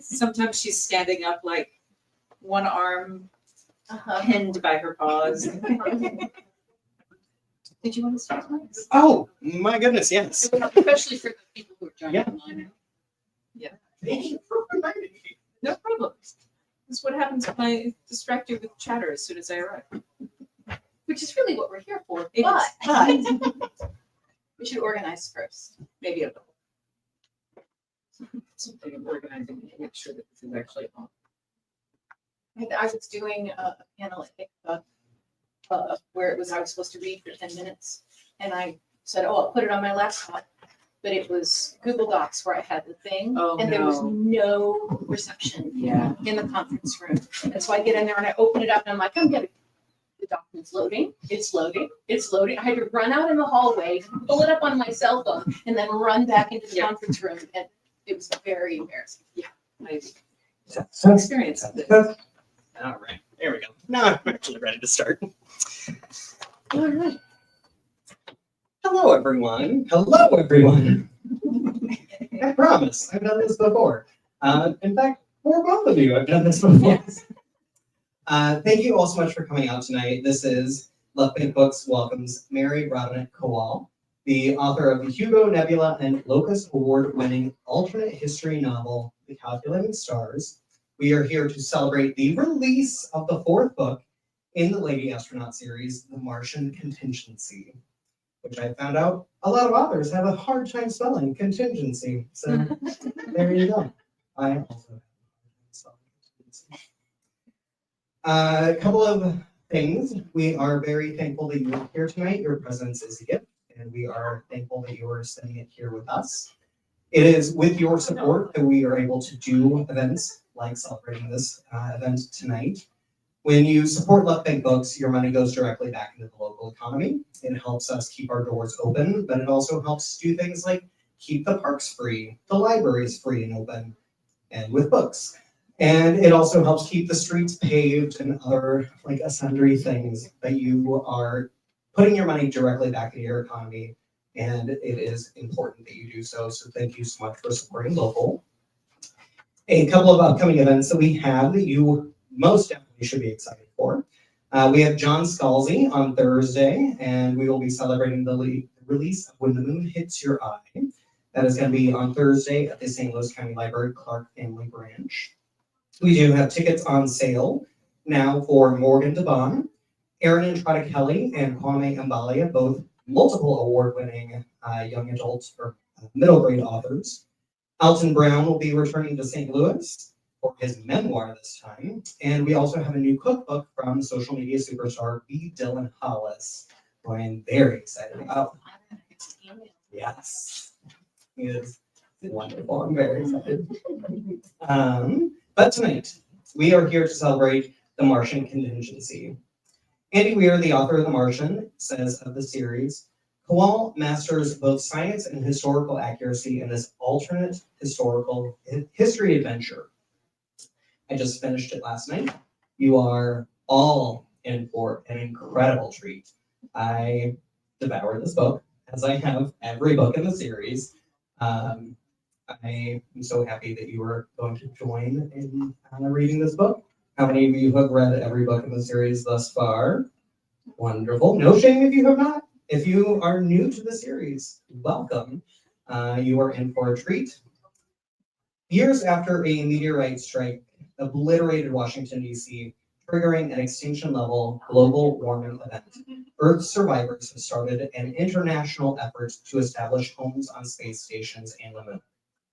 Sometimes she's standing up like one arm pinned by her paws. Did you want to start next? Oh, my goodness, yes. Especially for the people who are joining Yeah. online. Yeah. Thank you for reminding me. No problem. This is what happens when I distract you with chatter as soon as I arrive. Which is really what we're here for. It But is. we should organize first. Maybe a little. Something of organizing to make sure that this is actually on. I was doing a analytic where it was I was supposed to read for 10 minutes, and I said, "Oh, I'll put it on my laptop," but it was Google Docs where I had the thing, and there was no reception in the conference room. And so I get in there and I open it up, and I'm like, "I'm getting the document's loading. It's loading. It's loading." I had to run out in the hallway, pull it up on my cell phone, and then run back into the conference room, and it was very embarrassing. I experienced this. All right, there we go. Now I'm actually ready to start. All right. Hello, everyone. Hello, everyone. I promise, I've done this before. In fact, for both of you, I've done this before. Thank you all so much for coming out tonight. This is Left Bank Books welcomes Mary Robinette Kowal, the author of the Hugo, Nebula, and Locus Award-winning alternate history novel, The Calculating Stars. We are here to celebrate the release of the fourth book in the Lady Astronaut series, The Martian Contingency, which I found out a lot of authors have a hard time spelling contingency. So there you go. I also have a hard time spelling contingency. A couple of things. We are very thankful that you are here tonight. Your presence is a gift, and we are thankful that you are spending it here with us. It is with your support that we are able to do events like celebrating this event tonight. When you support Left Bank Books, your money goes directly back into the local economy. It helps us keep our doors open, but it also helps do things like keep the parks free, the libraries free and open, and with books. And it also helps keep the streets paved and other like sundry things that you are putting your money directly back into your economy. And it is important that you do so. So thank you so much for supporting local. A couple of upcoming events that we have that you most definitely should be excited for. We have John Scalzi on Thursday, and we will be celebrating the release of When the Moon Hits Your Eye. That is going to be on Thursday at the St. Louis County Library Clark Family Branch. We do have tickets on sale now for Morgan DeBon, Erin Entrada Kelly, and Kwame Mbalia, both multiple award-winning young adult or middle grade authors. Alton Brown will be returning to St. Louis for his memoir this time. And we also have a new cookbook from social media superstar B. Dylan Hollis, who I am very excited about. Yes, he is wonderful. I'm very excited. But tonight, we are here to celebrate The Martian Contingency. Andy Weir, the author of The Martian, says of the series, Kowal masters both science and historical accuracy in this alternate historical history adventure. I just finished it last night. You are all in for an incredible treat. I devoured this book, as I have every book in the series. I am so happy that you are going to join in reading this book. How many of you have read every book in the series thus far? Wonderful. No shame if you have not. If you are new to the series, welcome. You are in for a treat. Years after a meteorite strike obliterated Washington, D.C., triggering an extinction-level global warming event, Earth survivors have started an international effort to establish homes on space stations and the moon.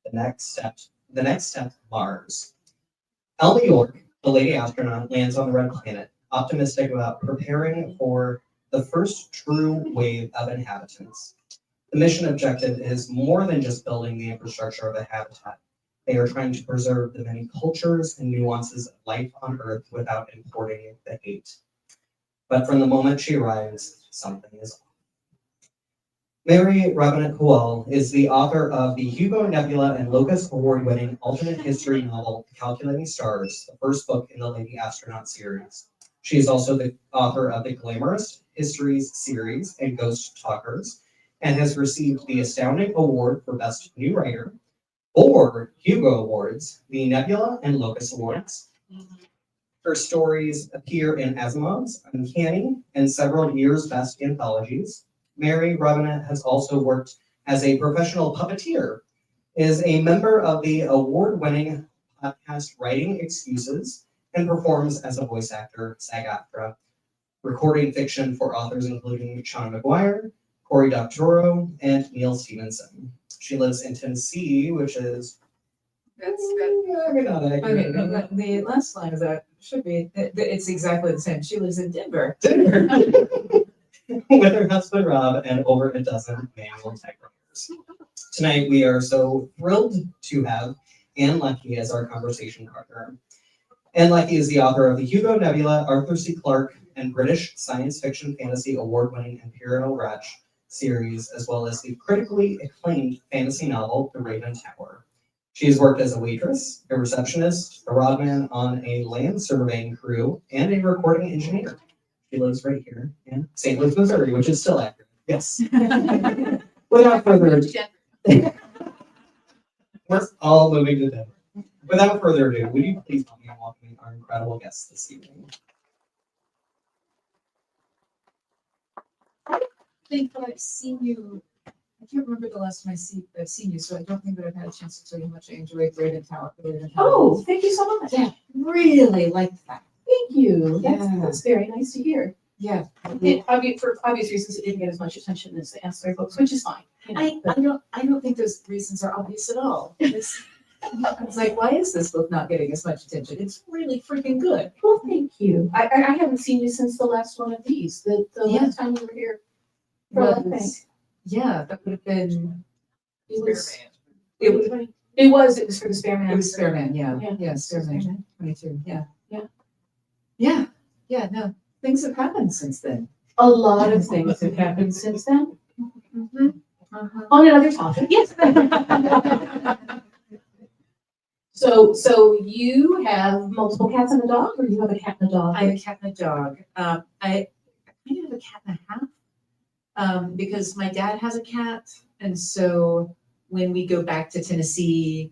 The next step, Mars. Elma York, the Lady Astronaut, lands on the Red Planet, optimistic about preparing for the first true wave of inhabitants. The mission objective is more than just building the infrastructure of a habitat. They are trying to preserve the many cultures and nuances of life on Earth without importing the hate. But from the moment she arrives, something is off. Mary Robinette Kowal is the author of the Hugo, Nebula, and Locus Award-winning alternate history novel, Calculating Stars, the first book in the Lady Astronaut series. She is also the author of the Glamourist Histories series and Ghost Talkers, and has received the Astounding Award for Best New Writer, 4 Hugo Awards, the Nebula and Locus Awards. Her stories appear in Asimov's Uncanny and several years' best anthologies. Mary Robinette has also worked as a professional puppeteer, is a member of the award-winning podcast Writing Excuses, and performs as a voice actor, SAG-AFTRA, recording fiction for authors including Seanan McGuire, Cory Doctorow, and Neal Stephenson. She lives in Tennessee, which is That's maybe not okay. accurate. The last line of that should be, it's exactly the same. She lives in Denver. With her husband Rob and over a dozen manual typewriters. Tonight we are so thrilled to have Ann Leckie as our conversation partner. Ann Leckie is the author of the Hugo, Nebula, Arthur C. Clarke, and British science fiction fantasy award-winning Imperial Reich series, as well as the critically acclaimed fantasy novel The Raven Tower. She has worked as a waitress, a receptionist, a rodman on a land surveying crew, and a recording engineer. She lives right here in St. Louis, Missouri, which is still accurate. Yes. Without further ado, we're all moving to Denver. Without further ado, would you please help me in welcoming our incredible guests this evening? I think that I've seen you, I can't remember the last time I've seen you, so I don't think that I've had a chance to tell you how much I enjoyed Raven Tower. Oh, thank you so much. Yeah, really liked that. Thank you. Yeah. That's very nice to hear. Yeah. For obvious reasons, it didn't get as much attention as the Ancillary books, which is fine. You know, I don't think those reasons are obvious at all. I was like, why is this book not getting as much attention? It's really freaking good. Well, thank you. I haven't seen you since the last one of these, the Yeah. last time you were here. For that thing. Yeah, that would have been, It was, it was, it was for the Spareman. it was Spareman, yeah, Yeah. yeah, Spareman, 22, yeah. Yeah. Yeah, yeah, no, things have happened since then. A lot of things have happened since then. Uh-huh. On another topic, yes. So you have multiple cats and a dog, or you have a cat and a dog? I have a cat and a dog. I kind of have a cat and a half, because my dad has a cat, and so when we go back to Tennessee,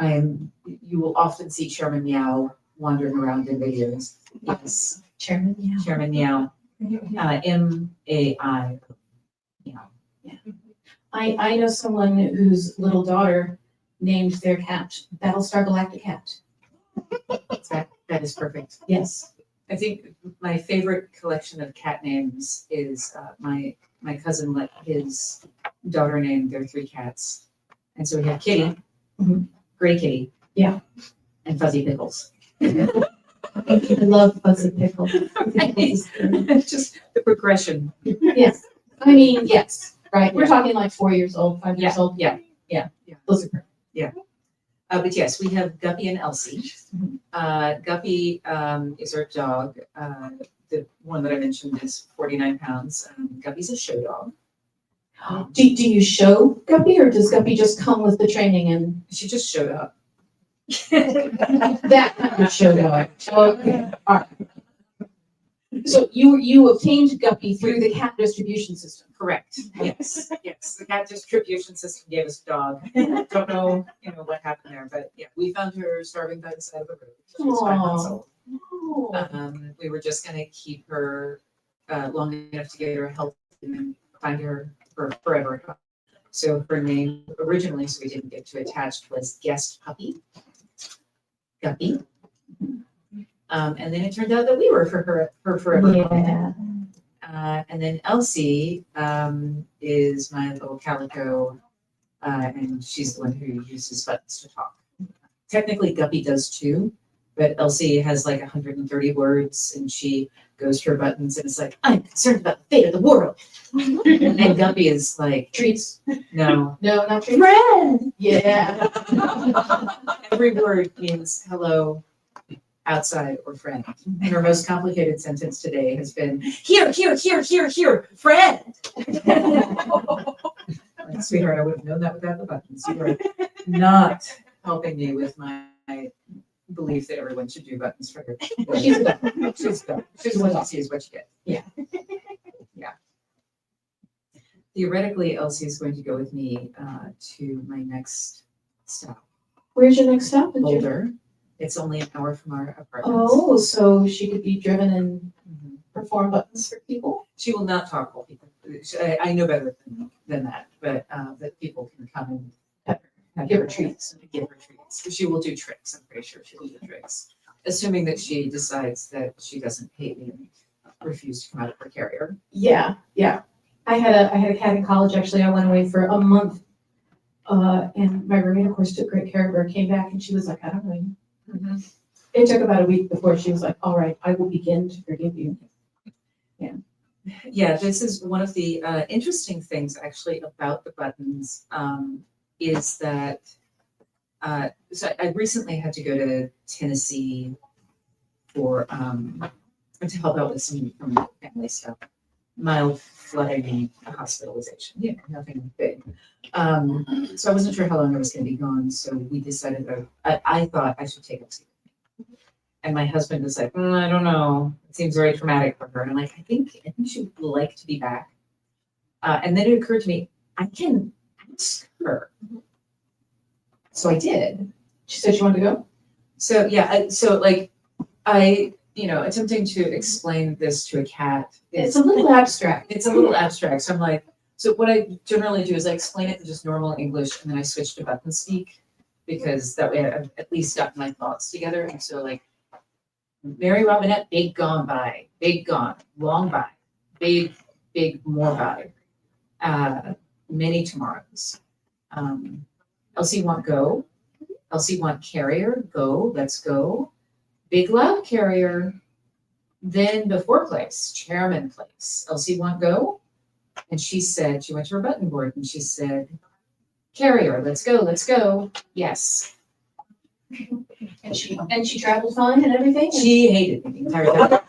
you will often see Chairman Meow wandering around in videos. Yes, Chairman, yeah. Chairman Meow, M-A-I, Meow. I know someone whose little daughter named their cat Battlestar Galactic Cat. That is perfect. Yes. I think my favorite collection of cat names is my cousin let his daughter name their 3 cats. And so we have Kitty, Gray Kitty. Yeah. And Fuzzy Pickles. I love Fuzzy Pickle. Just the progression. Yes. I mean, yes, right. We're talking like 4 years old, 5 years old. Yeah. Those are perfect. But yes, we have Guppy and Elsie. Guppy is our dog. The one that I mentioned is 49 pounds. Guppy's a show dog. Do you show Guppy, or does Guppy just come with the training and She just showed up. that kind of show dog? Okay, all right. So you obtained Guppy through the cat distribution system. Correct. Yes. Yes. The cat distribution system gave us a dog. Don't know, what happened there, but yeah, we found her starving by the side of a road. She was 5 months Aw. old. Oh. We were just gonna keep her long enough to get her healthy and then find her for forever. So her name originally, so we didn't get too attached, was Guest Puppy. Guppy. And then it turned out that we were her forever. Yeah. And then Elsie is my little calico, and she's the one who uses buttons to talk. Technically, Guppy does too, but Elsie has like 130 words, and she goes to her buttons and it's like, I'm concerned about the fate of the world. And Guppy is like, Treats. no. No, not treats. Friend! Yeah. Every word means hello, outside, or friend. And her most complicated sentence today has been, here, friend. Like, sweetheart, I would have known that without the buttons. You are not helping me with my belief that everyone should do buttons for her. She's good. She's what you see is what you get. Yeah. Yeah. Theoretically, Elsie is going to go with me to my next stop. Where's your next stop? Boulder. It's only an hour from our apartment. Oh, so she could be driven and Mhm. perform buttons for people? She will not talk to people. I know better than that, but that people can come and pet her, give her treats. Give her treats. She will do tricks. I'm pretty sure she will do tricks, assuming that she decides that she doesn't hate me and refuse to come out of her carrier. Yeah, yeah. I had a cat in college, actually. I went away for a month. And my roommate, of course, took great care of her, came back and she was like, I don't know you. It took about a week before she was like, all right, I will begin to forgive you. Yeah, this is one of the interesting things actually about the buttons is that so I recently had to go to Tennessee for to help out with some family stuff, mild flooding and hospitalization. Yeah, nothing big. So I wasn't sure how long I was going to be gone. So we decided that I thought I should take Elsie. And my husband was like, I don't know. It seems very traumatic for her. And I'm like, I think she would like to be back. And then it occurred to me, I can ask her. So I did. She said she wanted to go? So yeah, attempting to explain this to a cat. It's a little abstract. It's a little abstract. So I'm like, so what I generally do is I explain it in just normal English and then I switch to button speak because that way I've at least got my thoughts together. And so like, Mary Robinette, big gone by, big gone, long by, big, more by, many tomorrows. Elsie want go, Elsie want carrier, go, let's go. Big loud carrier, then before place, chairman place. Elsie want go? And she said, she went to her button board and she said, carrier, let's go, yes. And she traveled fine and everything? She hated me the entire time.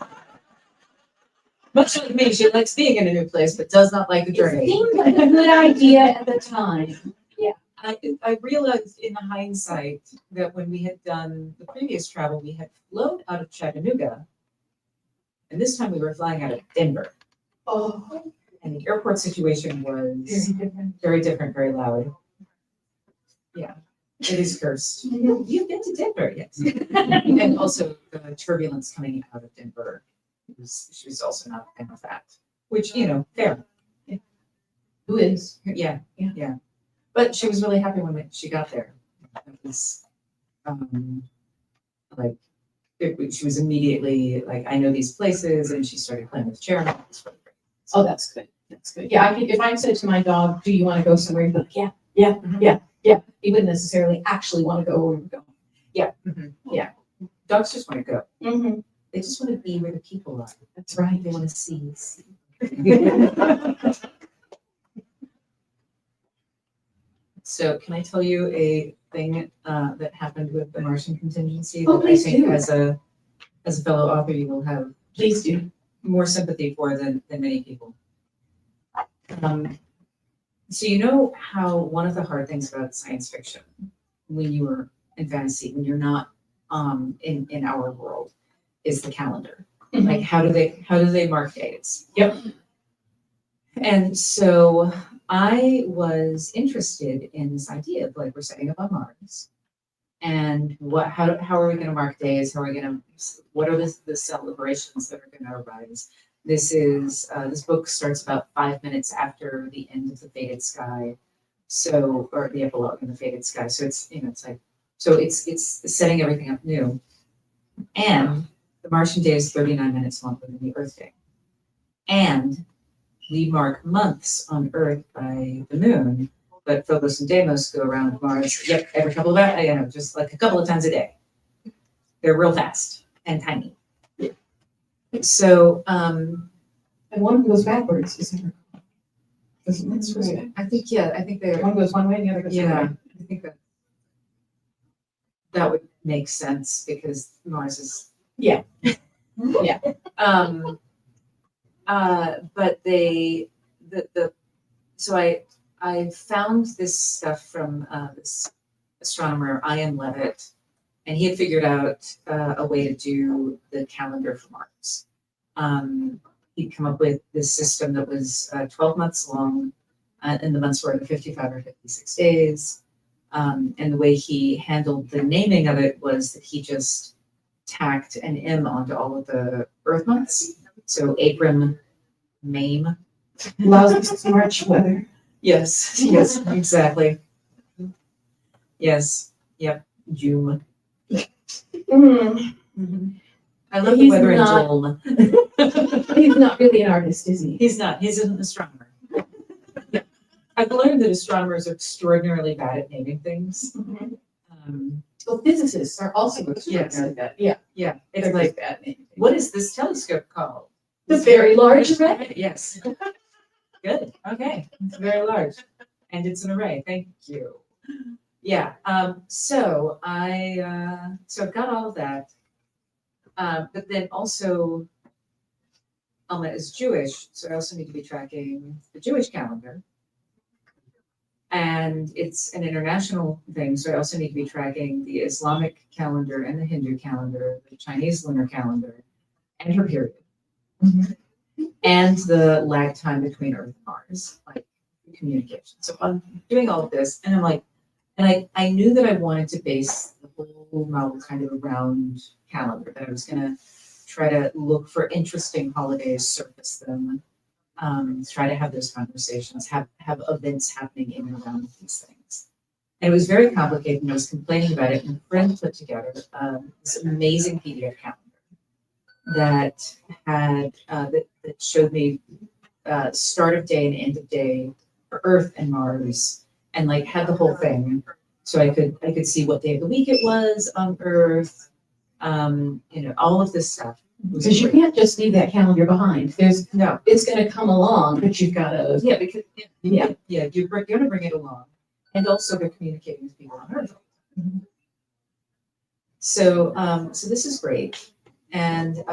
Much like me, she likes being in a new place, but does not like the It journey. seemed like a good idea at the time. I realized in hindsight that when we had done the previous travel, we had flown out of Chattanooga. And this time we were flying out of Denver. Oh, And the airport situation was very different. very different, very loud. Yeah, it is cursed. You've been to Denver, yes. And also the turbulence coming out of Denver. She was also not a fan of that, which, fair. Who is? Yeah. But she was really happy when she got there. It was she was immediately like, I know these places, and she started playing with chair. Oh, that's good. That's good. Yeah, if I said to my dog, do you want to go somewhere? He'd be like, yeah. He wouldn't necessarily actually want to go where we were going. Yeah. Mm-hmm. Yeah. Dogs just want to go. Mm-hmm. They just want to be where the people are. That's right. They want to see. So can I tell you a thing that happened with the Martian Contingency Oh, that I please think do. as a fellow author you will have Please do. more sympathy for than many people. So you know how one of the hard things about science fiction when you are in fantasy, when you're not in our world, is the calendar. Mhm. Like how do they mark dates? Yep. And so I was interested in this idea of like we're setting up on Mars, and how are we going to mark days? What are the celebrations that are going to arise? This book starts about 5 minutes after the end of the Faded Sky, or the epilogue in the Faded Sky. So it's setting everything up new, and the Martian day is 39 minutes longer than the Earth day, and we mark months on Earth by the moon, but Phobos and Deimos go around Mars. Yep, every couple of hours, just like a couple of times a day. They're real fast and tiny. So, And one of them goes backwards, isn't it? that's right. I think they're. One goes one way and the other goes the other Yeah, way. I think that would make sense because Mars is. Yeah. Yeah. But so I found this stuff from this astronomer, Ian Levitt, and he had figured out a way to do the calendar for Mars. He'd come up with this system that was 12 months long, and the months were either 55 or 56 days. And the way he handled the naming of it was that he just tacked an M onto all of the Earth months. So April, May. Lousy March weather. Yes, yes, exactly. Yes, yep, June. I love the He's weather in not- June. He's not really an artist, is he? He's not, he's an astronomer. I've learned that astronomers are extraordinarily bad at naming things. So physicists are also extraordinarily bad. Yeah. Yeah, They're it's like, bad names. what is this telescope called? The Very Large Array. Yes. Good, okay, it's very large, and it's an array, thank you. Yeah, so I've got all of that. But then also, Alma is Jewish, so I also need to be tracking the Jewish calendar. And it's an international thing, so I also need to be tracking the Islamic calendar and the Hindu calendar, the Chinese lunar calendar, and her period. And the lag time between Earth and Mars, like communication. So I'm doing all of this, and I'm like, and I knew that I wanted to base the whole novel kind of around calendar, that I was gonna try to look for interesting holidays, surface them, try to have those conversations, have events happening in and around these things. And it was very complicated, and I was complaining about it, and a friend put together this amazing PDF calendar that had that showed me start of day and end of day for Earth and Mars, and like had the whole thing, so I could see what day of the week it was on Earth, all of this stuff. Because you can't just leave that calendar behind. No, It's gonna come along, but you've gotta. yeah, because you're gonna bring it along, and also they're communicating with people on Earth. So this is great, and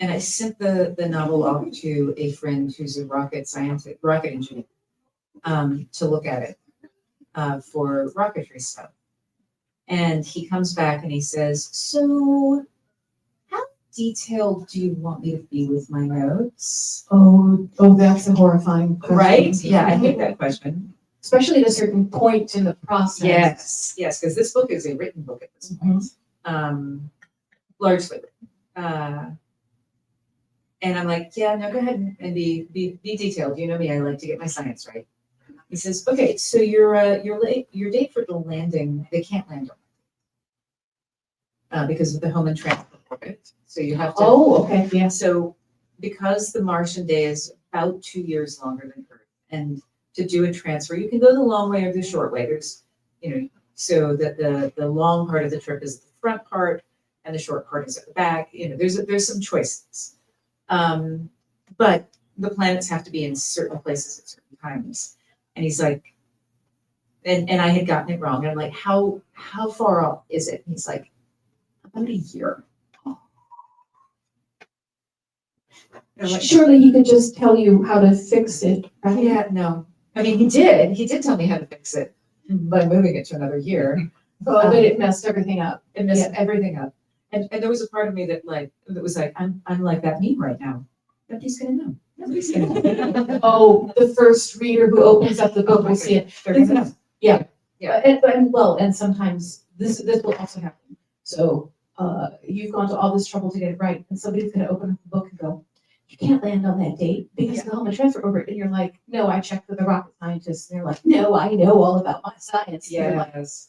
I sent the novel off to a friend who's a rocket engineer, to look at it for rocketry stuff. And he comes back and he says, "So, how detailed do you want me to be with my notes?" Oh, that's a horrifying question. Right? Yeah, I hate that question. Especially at a certain point in the process. Yes, because this book is a written book at this point, largely. And I'm like, yeah, no, go ahead and be detailed. You know me, I like to get my science right. He says, okay, so your date for the landing, they can't land on because of the home and transport orbit. So you have to. Oh, okay, yeah. So because the Martian day is about 2 years longer than Earth, and to do a transfer, you can go the long way or the short way. There's, so that the long part of the trip is the front part, and the short part is at the back. There's some choices. But the planets have to be in certain places at certain times. And he's like, and I had gotten it wrong. And I'm like, how far off is it? And he's like, about a year. And I'm like, Surely he could just tell you how to fix it, right? yeah, no. I mean, he did tell me how to fix it by moving it to another year. Oh, but it messed everything up. It messed everything up. And there was a part of me that was like, I'm like that meme right now. Nobody's gonna know. Nobody's gonna know. Oh, the first reader who opens up the book will see it. They're gonna know. Yeah. Yeah. And sometimes this will also happen. So you've gone to all this trouble to get it right, and somebody's gonna open up the book and go, "You can't land on that date because the home and transfer over." And you're like, "No, I checked with the rocket scientists." And they're like, "No, I know all about my science." And you're like, Yes.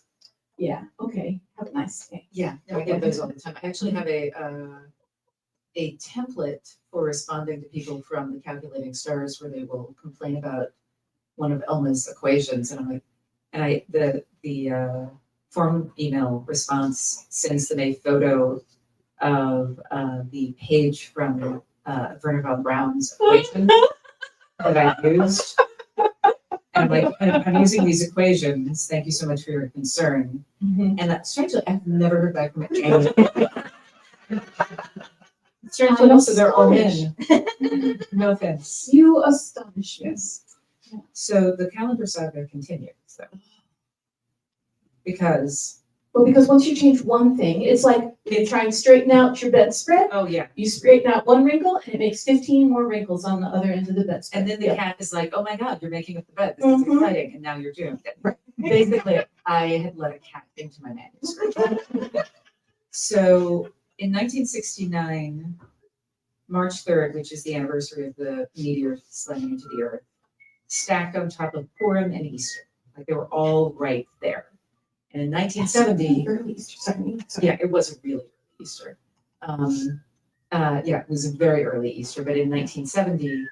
yeah, okay, have a nice day. Yeah, no, I get those all the time. I actually have a template for responding to people from the Calculating Stars where they will complain about one of Elma's equations, and I'm like, the form email response sends them a photo of the page from Werner von Braun's equation that I used. And I'm like, I'm using these equations. Thank you so much for your concern. And that strangely, I've never heard back from it. Strangely, also they're all in. No offense. You astonish me. Yes. So the calendar saga continues, though, because Because once you change one thing, it's like you try and straighten out your bedspread. oh yeah, You straighten out one wrinkle, and it makes 15 more wrinkles on the other end of the bedspread. and then the cat is like, oh my god, you're making up the bed. This is exciting, and now you're doomed. Right. basically, I had let a cat into my manuscript. So in 1969, March 3rd, which is the anniversary of the meteor slamming into the Earth, stacked on top of Purim and Easter. Like they were all right there. And in 1970, Early Easter, sorry. yeah, it was a really early Easter. Yeah, it was a very early Easter, but in 1970,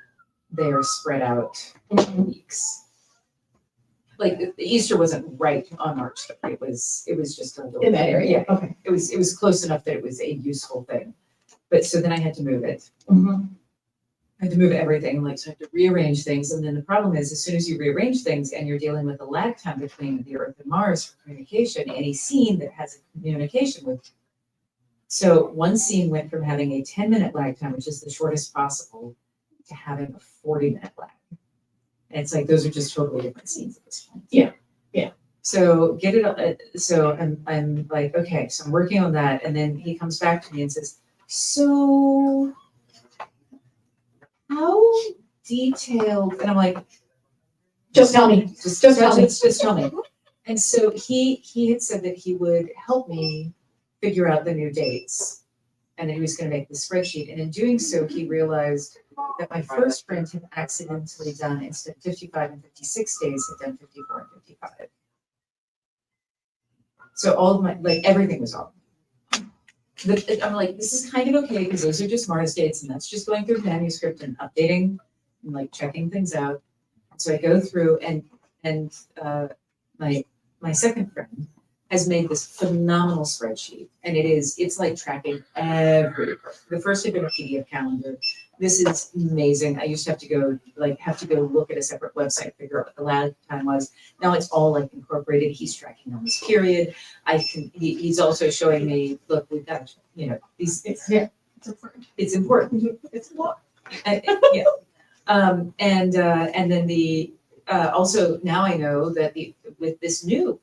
they are spread out in weeks. Like the Easter wasn't right on March 3rd. It was just a little In that area, Yeah, okay. it was close enough that it was a useful thing. But so then I had to move it. Mhm. I had to move everything, like so I had to rearrange things. And then the problem is, as soon as you rearrange things and you're dealing with a lag time between the Earth and Mars for communication, any scene that has a communication with. So one scene went from having a 10-minute lag time, which is the shortest possible, to having a 40-minute lag. And it's like those are just totally different scenes at this point. Yeah, yeah. So get it. So I'm like, okay, so I'm working on that, and then he comes back to me and says, so how detailed? And I'm like, Just tell me. just tell me. just tell me. And so he had said that he would help me figure out the new dates, and that he was going to make the spreadsheet. And in doing so, he realized that my first print had accidentally done, instead of 55 and 56 days, had done 54 and 55. So all of my, like everything was off. I'm like, this is kind of okay because those are just Mars dates, and that's just going through the manuscript and updating and like checking things out. So I go through and my second friend has made this phenomenal spreadsheet, and it's like tracking every. The first had been a PDF calendar. This is amazing. I used to have to go look at a separate website, figure out what the lag time was. Now it's all like incorporated. He's tracking on this period. He's also showing me, look, we've got, these. It's important. It's important. It's a lot. Yeah. And then also now I know that with this new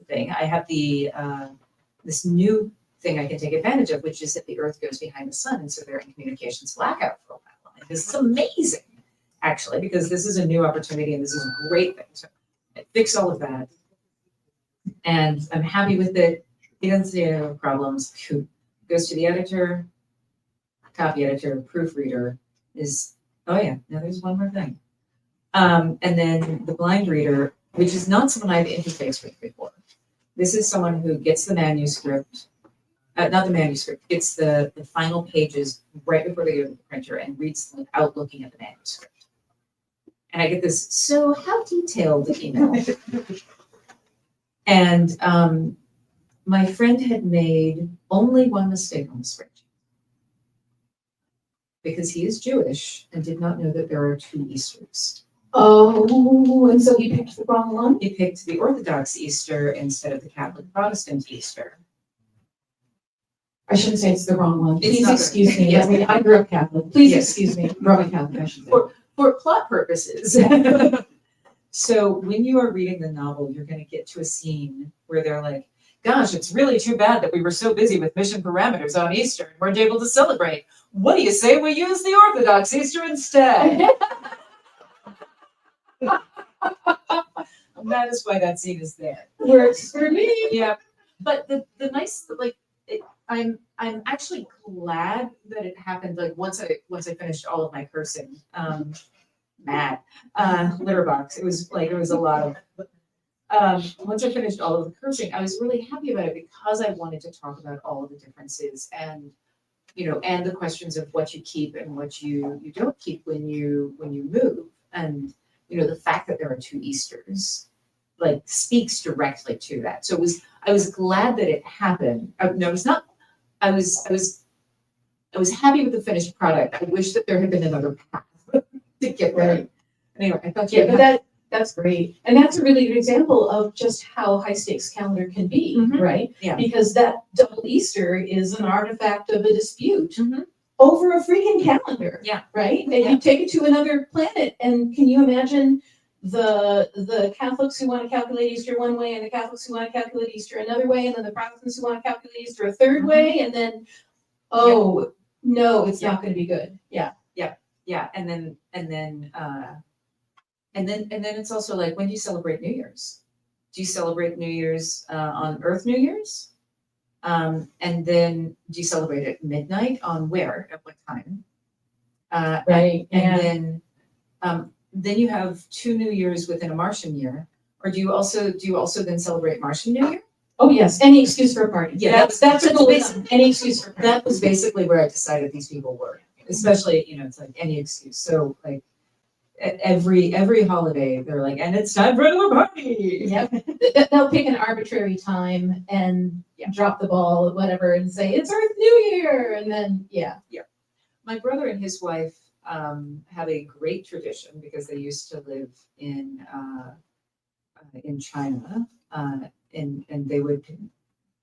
thing, I have this new thing I can take advantage of, which is that the Earth goes behind the sun, and so they're in communications blackout for a while. And this is amazing, actually, because this is a new opportunity and this is a great thing. So I fix all of that, and I'm happy with it. He doesn't see any problems. Goes to the editor, copy editor, proofreader is. Oh yeah, now there's one more thing. And then the blind reader, which is not someone I've interfaced with before. This is someone who gets the manuscript, not the manuscript, gets the final pages right before they go to the printer and reads them without looking at the manuscript. And I get this, so how detailed email? And my friend had made only one mistake on the spreadsheet, because he is Jewish and did not know that there are 2 Easters. Oh, and so he picked the wrong one? He picked the Orthodox Easter instead of the Catholic Protestant Easter. I shouldn't say it's the wrong one. It's Please not excuse me. Yes. I mean, I grew up Catholic. Please Yes. excuse me. Roman Catholic, I should say. For plot purposes. So when you are reading the novel, you're going to get to a scene where they're like, gosh, it's really too bad that we were so busy with mission parameters on Easter and weren't able to celebrate. What do you say we use the Orthodox Easter instead? And that is why that scene is there. Works for me. Yeah, but the nice, I'm actually glad that it happened. Like once I finished all of my cursing, litter box. It was a lot of. Once I finished all of the cursing, I was really happy about it because I wanted to talk about all of the differences and the questions of what you keep and what you don't keep when you move, and the fact that there are 2 Easters speaks directly to that. So I was glad that it happened. No, it's not. I was happy with the finished product. I wish that there had been another path to get there. Right. Anyway, I thought Yeah, but that's great. And that's a really good example of just how high stakes calendar can be, Mhm. right? Yeah. Because that double Easter is an artifact of a dispute Mhm. over a freaking calendar. Yeah. Right? And Yeah. you take it to another planet, and can you imagine the Catholics who want to calculate Easter one way and the Catholics who want to calculate Easter another way, and then the Protestants who want to calculate Easter a third way, and then no, it's not going to be good. Yeah. Yeah, and then it's also like, when do you celebrate New Year's? do you celebrate New Year's on Earth New Year's? And then do you celebrate at midnight on where, at what time? Right, And then you have 2 New Years within a Martian year. Or do you also then celebrate Martian New Year? Oh, yes, any excuse for a party. Yeah, That's a cool basic- one. Any excuse for a party. That was basically where I decided these people were, especially, it's like any excuse. So like every holiday, they're like, and it's time for another party. Yep. They'll pick an arbitrary time and drop the ball, whatever, and say, it's Earth New Year, and then, yeah. My brother and his wife have a great tradition because they used to live in China, and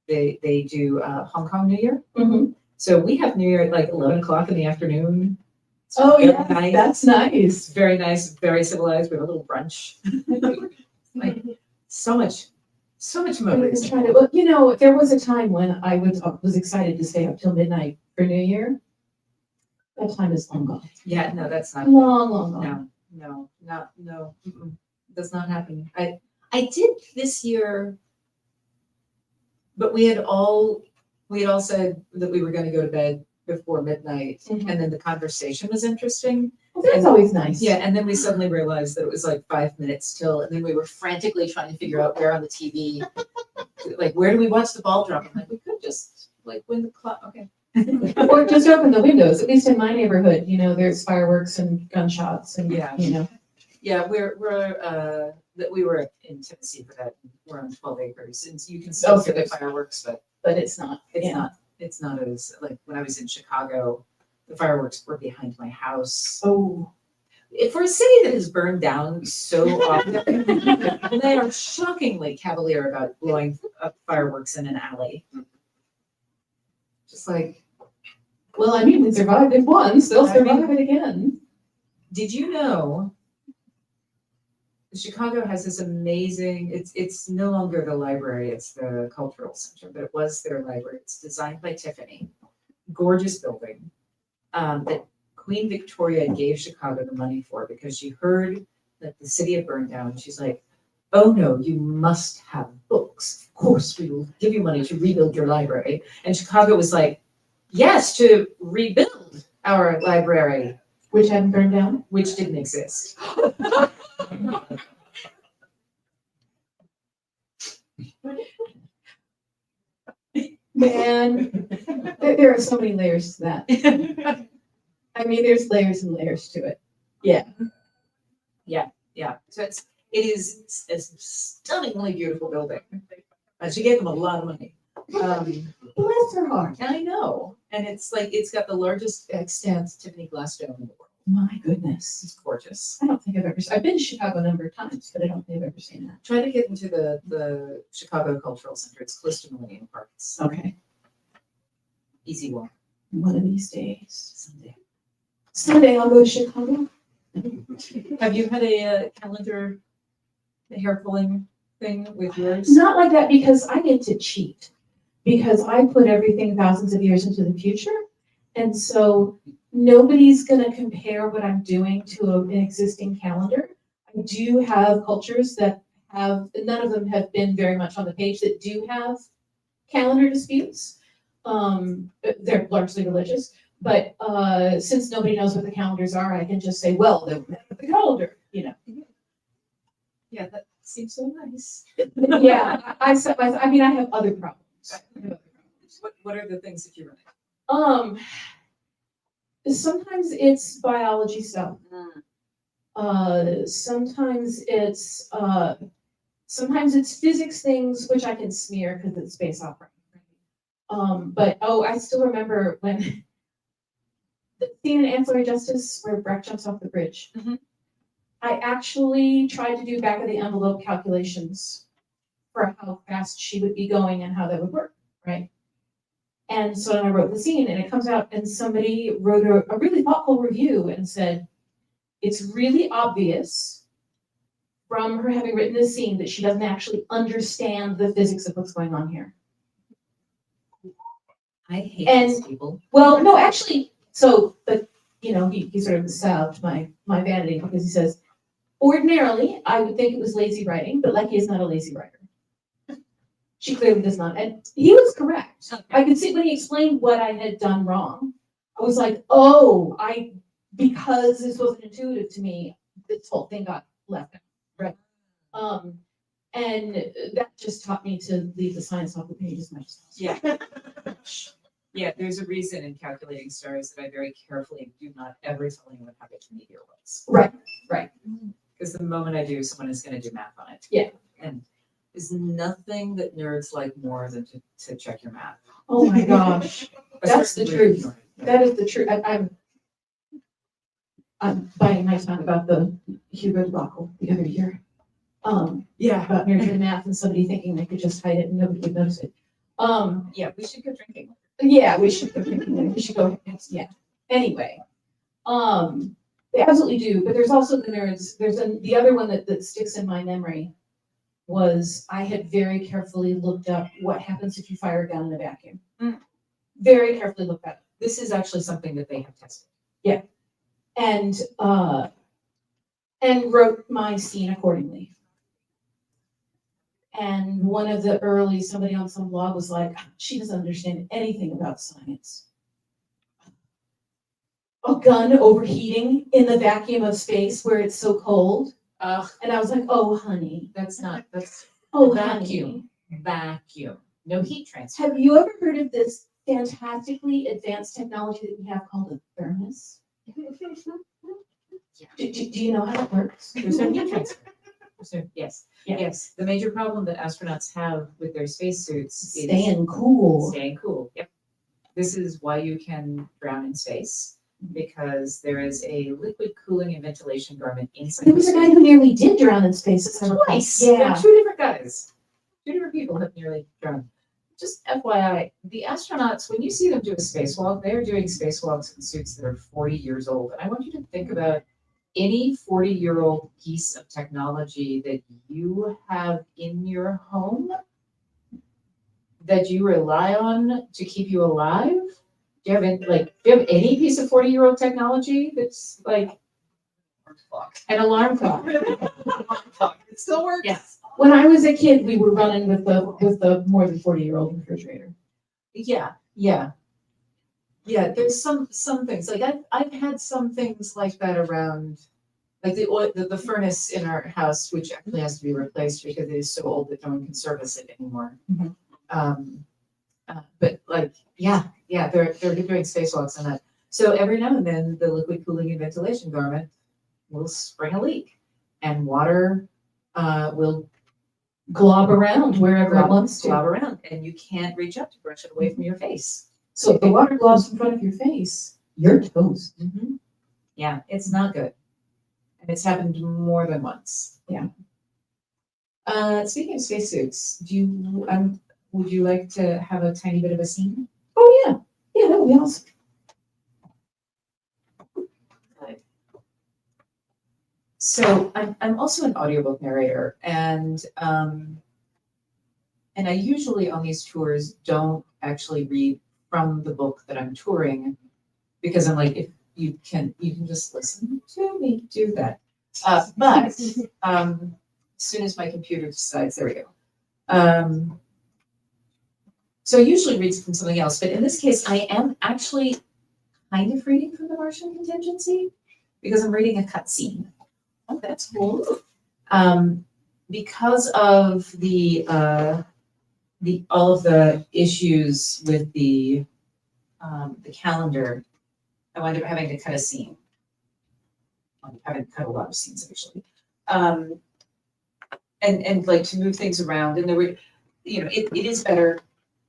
they do Hong Kong New Year. Mm-hmm. So we have New Year at like 11 o'clock in the afternoon. It's Oh, very yeah, nice. that's It's nice. very nice, very civilized. We have a little brunch. Like so much memories. Well, there was a time when I was excited to stay up till midnight for New Year. That time is long gone. Yeah, no, that's not. Long, long gone. No, does not happen. I did this year, but we had all said that we were going to go to bed before midnight, Mhm. and then the conversation was interesting. Well, that's always nice. Yeah, and then we suddenly realized that it was like 5 minutes till, and then we were frantically trying to figure out where on the TV, like where do we watch the ball drop? I'm like, we could just like when the clock. Okay. Or just open the windows. At least in my neighborhood, there's fireworks and gunshots and, Yeah. Yeah, we were in Tennessee for that. We're on 12 acres, and you can still see the fireworks, but it's not. it's not as like when I was in Chicago, the fireworks were behind my house. Oh. For a city that has burned down so often, they are shockingly cavalier about blowing up fireworks in an alley. Just like, Well, I mean, we survived it once, they'll I mean- survive it again. did you know Chicago has this amazing, it's no longer the library, it's the cultural center, but it was their library. It's designed by Tiffany, gorgeous building, that Queen Victoria gave Chicago the money for because she heard that the city had burned down. She's like, oh no, you must have books. Of course, we will give you money to rebuild your library. And Chicago was like, yes, to rebuild our library, Which hadn't burned down? which didn't exist. Man, there are so many layers to that. I mean, there's layers and layers to it. Yeah. So it is a stunningly beautiful building. She gave them a lot of money. Bless her heart. I know. And it's like, it's got the largest extant Tiffany glass dome in the world. My goodness. It's gorgeous. I don't think I've been to Chicago a number of times, but I don't think I've ever seen that. Try to get into the Chicago Cultural Center. It's close to Millennium Park. It's Okay. easy walk. One of these days. Someday. Someday I'll go to Chicago. Have you had a calendar hair pulling thing with yours? Not like that because I get to cheat. Because I put everything thousands of years into the future. And so nobody's going to compare what I'm doing to an existing calendar. I do have cultures that have, none of them have been very much on the page, that do have calendar disputes. They're largely religious. But since nobody knows what the calendars are, I can just say, well, the calendar, Yeah, that seems so nice. Yeah, I mean, I have other problems. What are the things that you run? Sometimes it's biology stuff. Sometimes it's physics things, which I can smear because it's space opera. But I still remember when the scene in Ancillary Justice where Breck jumps off the bridge. Mhm. I actually tried to do back of the envelope calculations for how fast she would be going and how that would work, right? And so I wrote the scene and it comes out and somebody wrote a really thoughtful review and said, it's really obvious from her having written this scene that she doesn't actually understand the physics of what's going on here. I hate And- these people. Well, no, actually, so, but, he sort of salved my vanity because he says, Ordinarily, I would think it was lazy writing, but Leckie is not a lazy writer. She clearly does not. And he was correct. I could see when he explained what I had done wrong. I was like, oh, because this wasn't intuitive to me, this whole thing got left out. Right. And that just taught me to leave the science off the page as much as possible. Yeah. Yeah, there's a reason in calculating stars that I very carefully do not ever tell anyone how big the meteor was. Right. Because the moment I do, someone is going to do math on it. Yeah. And there's nothing that nerds like more than to check your math. Oh my gosh. That's the Especially truth. ignorant. That is the truth. I'm biting my tongue about the Hugo debacle the other year. Yeah. About nerd math and somebody thinking they could just hide it and nobody would notice it. Yeah, we should go drinking. Yeah, we should go drinking. We should go. Yeah. Anyway, they absolutely do. But there's also the nerds. There's the other one that sticks in my memory was I had very carefully looked up what happens if you fire a gun in a vacuum. Very carefully looked at it. This is actually something that they have tested. And wrote my scene accordingly. And one of the somebody on some blog was like, she doesn't understand anything about science. A gun overheating in the vacuum of space where it's so cold. And I was like, oh, honey. That's Oh, vacuum. honey. Vacuum. No heat transfer. Have you ever heard of this fantastically advanced technology that we have called a thermos? Do you know how it works? There's no heat transfer. Yes. Yeah. Yes. The major problem that astronauts have with their spacesuits is Staying cool. staying cool. Yep. This is why you can drown in space, because there is a liquid cooling and ventilation garment inside. There was a guy who nearly did drown in space at some Twice. point. Yeah, Yeah. 2 different guys. 2 different people have nearly drowned. Just FYI, the astronauts, when you see them do a spacewalk, they are doing spacewalks in suits that are 40 years old. And I want you to think about any 40-year-old piece of technology that you have in your home that you rely on to keep you alive. Do you have any piece of 40-year-old technology that's like an alarm clock? It still works. Yes. When I was a kid, we were running with the more than 40-year-old refrigerator. Yeah. There's some things like I've had some things like that around, like the furnace in our house, which actually has to be replaced because it is so old that no one can service it anymore. Mhm. But they're doing spacewalks on that. So every now and then the liquid cooling and ventilation garment will spring a leak, and water will Glob around wherever it wants to. glob around, and you can't reach up to brush it away from your face. So if the water globs in front of your face, you're toast. Mm-hmm. Yeah, it's not good. And it's happened more than once. Yeah. Speaking of spacesuits, would you like to have a tiny bit of a scene? Oh yeah. Yeah, that would be awesome. So I'm also an audiobook narrator, and I usually on these tours don't actually read from the book that I'm touring, because I'm like, if you can just listen to me do that. But as soon as my computer decides, there we go. So I usually read from something else, but in this case, I am actually kind of reading from the Martian Contingency because I'm reading a cutscene. Oh, that's cool. Because of the all of the issues with the calendar, I wound up having to cut a scene. I'm having to cut a lot of scenes actually, and like to move things around. And there were, it is better,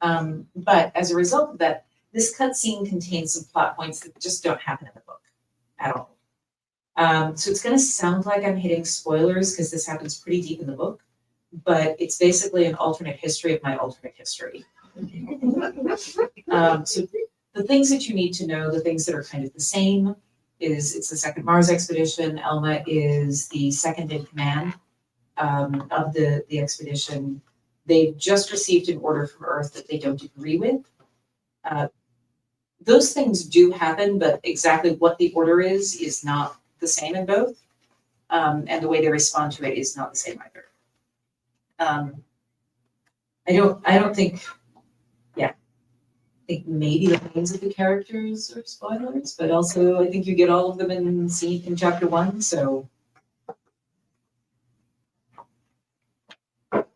but as a result of that, this cut scene contains some plot points that just don't happen in the book at all. So it's going to sound like I'm hitting spoilers because this happens pretty deep in the book, but it's basically an alternate history of my alternate history. So the things that you need to know, the things that are kind of the same, is it's the second Mars expedition. Elma is the second in command of the expedition. They've just received an order from Earth that they don't agree with. Those things do happen, but exactly what the order is not the same in both. and the way they respond to it is not the same either. I don't think, I think maybe the names of the characters are spoilers, but also I think you get all of them in chapter 1, so.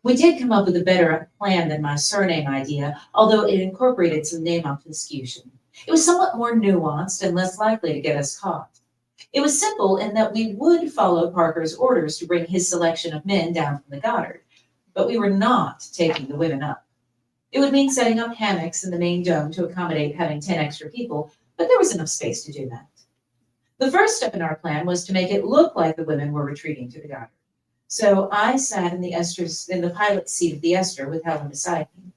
We did come up with a better plan than my surname idea, although it incorporated some name obfuscation. It was somewhat more nuanced and less likely to get us caught. It was simple in that we would follow Parker's orders to bring his selection of men down from the Goddard, but we were not taking the women up. It would mean setting up hammocks in the main dome to accommodate having 10 extra people, but there was enough space to do that. The first step in our plan was to make it look like the women were retreating to the Goddard. So I sat in the pilot's seat of the Esther with Helen beside me.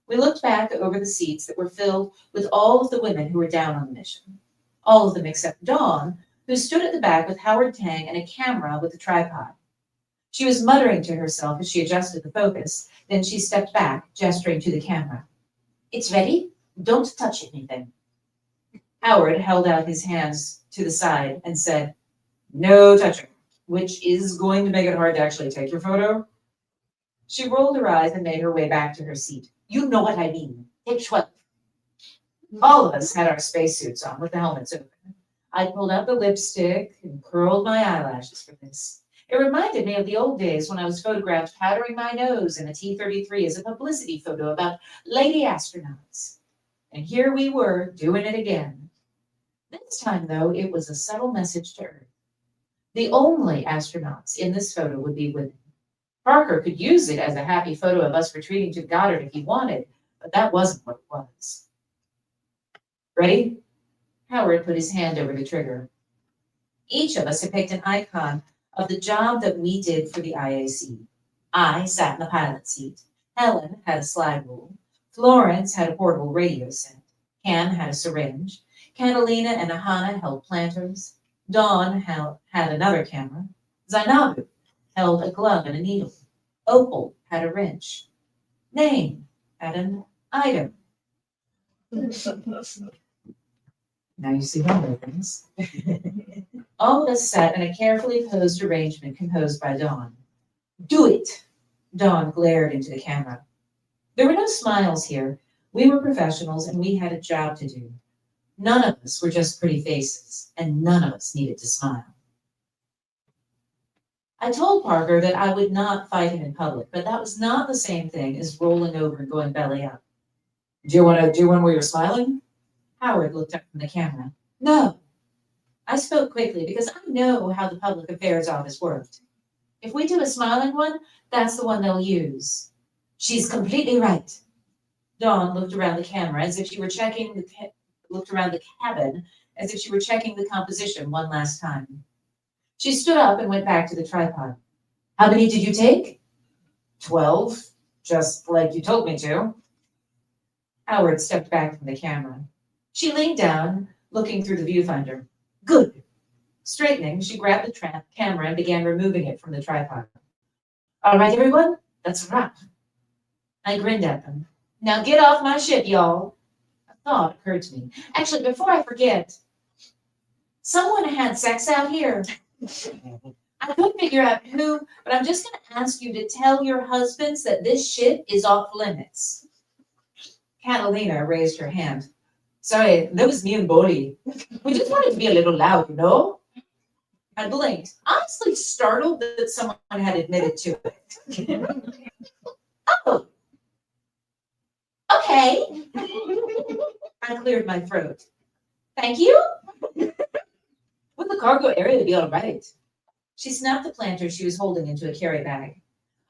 We looked back over the seats that were filled with all of the women who were down on the mission. All of them except Dawn, who stood at the back with Howard Tang and a camera with a tripod. She was muttering to herself as she adjusted the focus. Then she stepped back, gesturing to the camera. "It's ready. Don't touch anything." Howard held out his hands to the side and said, "No touching," which is going to make it hard to actually take your photo. She rolled her eyes and made her way back to her seat. "You know what I mean. Take 12. All of us had our spacesuits on with the helmets open. I pulled out the lipstick and curled my eyelashes for this. It reminded me of the old days when I was photographed powdering my nose in a T-33 as a publicity photo about Lady Astronauts. And here we were doing it again. This time, though, it was a subtle message to Earth. The only astronauts in this photo would be women. Parker could use it as a happy photo of us retreating to Goddard if he wanted, but that wasn't what it was. Ready? Howard put his hand over the trigger. Each of us had picked an icon of the job that we did for the IAC. I sat in the pilot seat. Helen had a slide rule. Florence had a portable radio set. Ken had a syringe. Catalina and Ahana held planters. Dawn had another camera. Zainabu held a glove and a needle. Opal had a wrench. Name had an item. Now you see all the things. All of us sat in a carefully posed arrangement composed by Dawn. "Do it!" Dawn glared into the camera. There were no smiles here. We were professionals and we had a job to do. None of us were just pretty faces, and none of us needed to smile. I told Parker that I would not fight him in public, but that was not the same thing as rolling over and going belly up. "Do you want to do one where you're smiling?" Howard looked up from the camera. "No." I spoke quickly because I know how the public affairs office worked. If we do a smiling one, that's the one they'll use. "She's completely right." Dawn looked around the camera as if she were looked around the cabin as if she were checking the composition one last time. She stood up and went back to the tripod. "How many did you take?" 12, just like you told me to. Howard stepped back from the camera. She leaned down, looking through the viewfinder. "Good." Straightening, she grabbed the camera and began removing it from the tripod. "All right, everyone, that's a wrap." I grinned at them. "Now get off my ship, y'all." A thought occurred to me. Actually, before I forget, someone had sex out here. I couldn't figure out who, but I'm just going to ask you to tell your husbands that this ship is off limits. Catalina raised her hand. "Sorry, that was me and Bodhi. We just wanted to be a little loud, you know?" I blinked, honestly startled that someone had admitted to it. "Oh, okay." I cleared my throat. "Thank you." "Would the cargo area be all right?" She snapped the planter she was holding into a carry bag.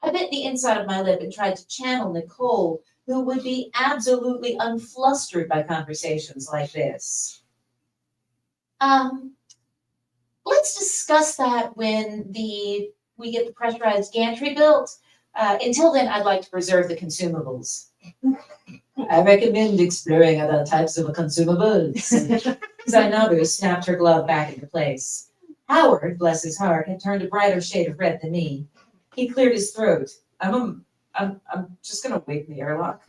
I bit the inside of my lip and tried to channel Nicole, who would be absolutely unflustered by conversations like this. Let's discuss that when we get the pressurized gantry built. Until then, I'd like to preserve the consumables." "I recommend exploring other types of consumables." Zainabu snapped her glove back into place. Howard, bless his heart, had turned a brighter shade of red than me. He cleared his throat. I'm just gonna wait in the airlock."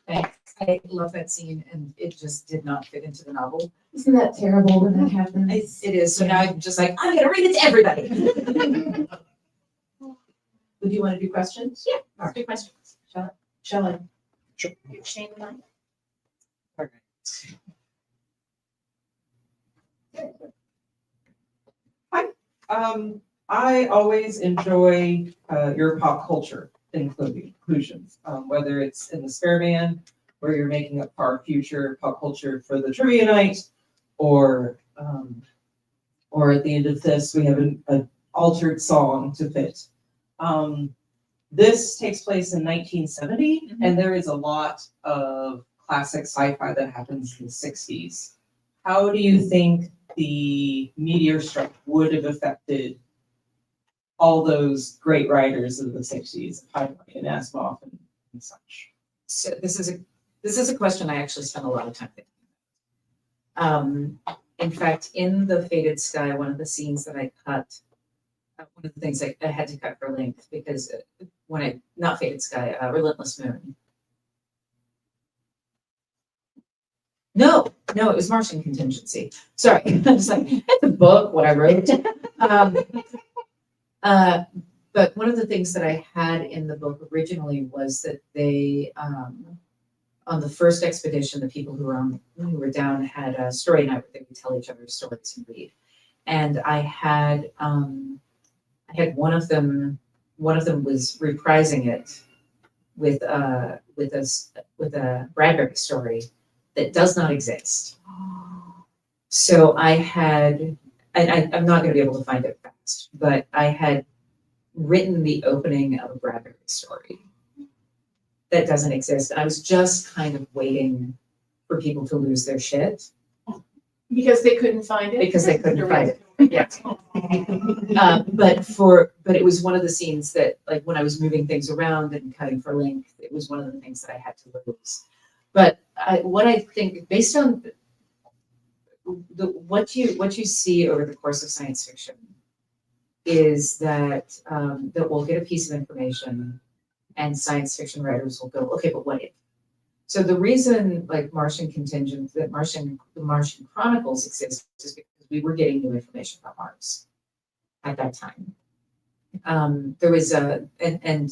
Thanks. I love that scene, and it just did not fit into the novel. Isn't that terrible when that happens? It is, so now I'm just like, I'm gonna read it to everybody. Would you want to do questions? Yeah, let's do questions. Shall I? Shane and I. I always enjoy your pop culture inclusions, whether it's in the Spare Man, where you're making up far future pop culture for the trivia night, or at the end of this, we have an altered song to fit. This takes place in 1970, and there is a lot of classic sci-fi that happens in the 60s. How do you think the meteor strike would have affected all those great writers of the 60s, Heinlein and Asimov and such? So this is a question I actually spent a lot of time thinking. In fact, in the Faded Sky, one of the scenes that I cut, one of the things I had to cut for length because not Faded Sky, Relentless Moon. No, it was Martian Contingency. Sorry, I was like, it's a book, what I wrote. But one of the things that I had in the book originally was that they, on the first expedition, the people who were down had a story night where they would tell each other stories and read. And I had one of them was reprising it with a Bradbury story that does not exist. So I had, and I'm not going to be able to find it fast, but I had written the opening of a Bradbury story that doesn't exist. I was just kind of waiting for people to lose their shit. Because they couldn't find it? Because they couldn't find it. Yeah. But it was one of the scenes that, like, when I was moving things around and cutting for length, it was one of the things that I had to lose. But what I think, based on what you see over the course of science fiction, is that we'll get a piece of information, and science fiction writers will go, okay, but what if? So the reason, like, the Martian Chronicles exist is because we were getting new information about Mars at that time. There was and